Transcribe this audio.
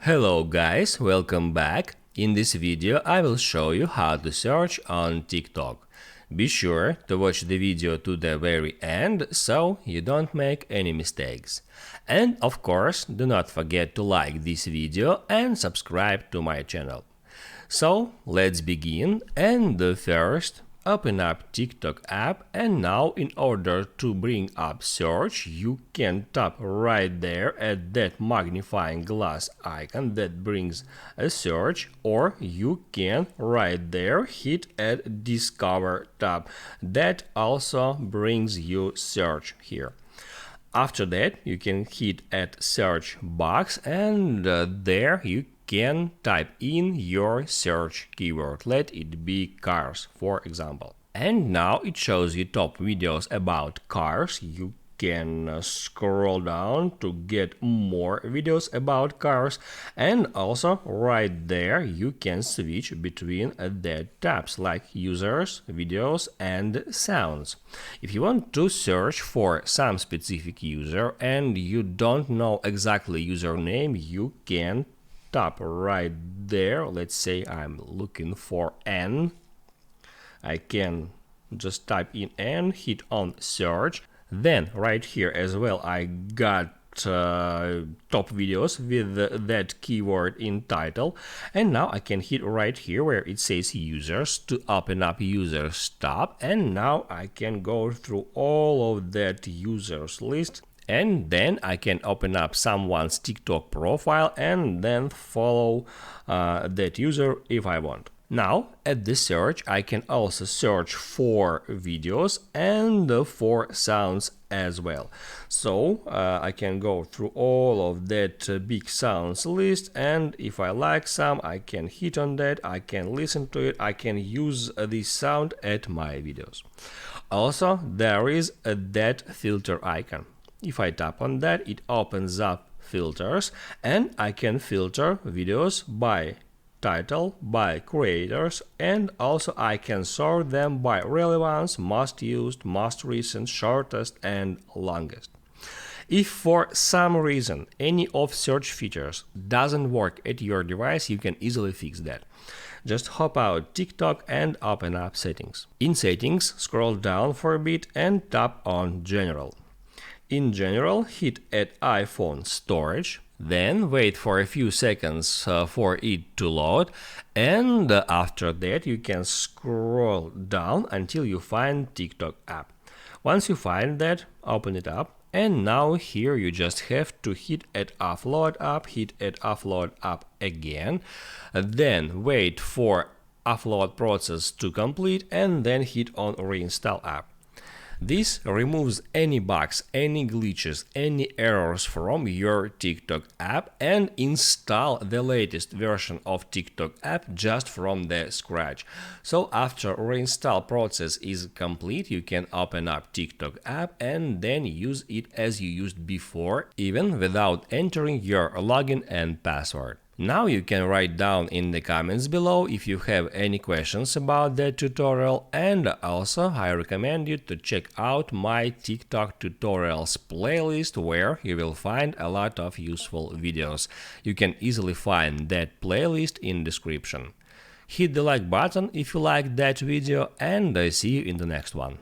Hello guys, welcome back. In this video I will show you how to search on TikTok. Be sure to watch the video to the very end so you don't make any mistakes. And of course, do not forget to like this video and subscribe to my channel. So let's begin, and first open up TikTok app, and now in order to bring up search you can tap right there at that magnifying glass icon that brings a search, or you can right there hit at discover tab that also brings you search here. After that you can hit at search box, and there you can type in your search keyword. Let it be cars, for example. And now it shows you top videos about cars. You can scroll down to get more videos about cars, and also right there you can switch between the tabs like users, videos and sounds. If you want to search for some specific user and you don't know exactly username, you can tap right there. Let's say I'm looking for N. I can just type in N, hit on search. Then right here as well I got top videos with that keyword in title, and now I can hit right here where it says users to open up users tab, and now I can go through all of that users list, and then I can open up someone's TikTok profile and then follow that user if I want. Now at the search I can also search for videos and for sounds as well. So I can go through all of that big sounds list, and if I like some I can hit on that, I can listen to it, I can use this sound at my videos. Also there is that filter icon. If I tap on that, it opens up filters, and I can filter videos by title, by creators, and also I can sort them by relevance, most used, most recent, shortest and longest. If for some reason any of search features doesn't work at your device, you can easily fix that. Just hop out TikTok and open up settings. In settings, scroll down for a bit and tap on general. In general, hit at iPhone storage, then wait for a few seconds for it to load, and after that you can scroll down until you find TikTok app. Once you find that, open it up, and now here you just have to hit at offload app, hit at offload app again, then wait for offload process to complete, and then hit on reinstall app. This removes any bugs, any glitches, any errors from your TikTok app and install the latest version of TikTok app just from the scratch. So after reinstall process is complete, you can open up TikTok app and then use it as you used before, even without entering your login and password. Now you can write down in the comments below if you have any questions about that tutorial, and also I recommend you to check out my TikTok tutorials playlist where you will find a lot of useful videos. You can easily find that playlist in description. Hit the like button if you liked that video, and I see you in the next one.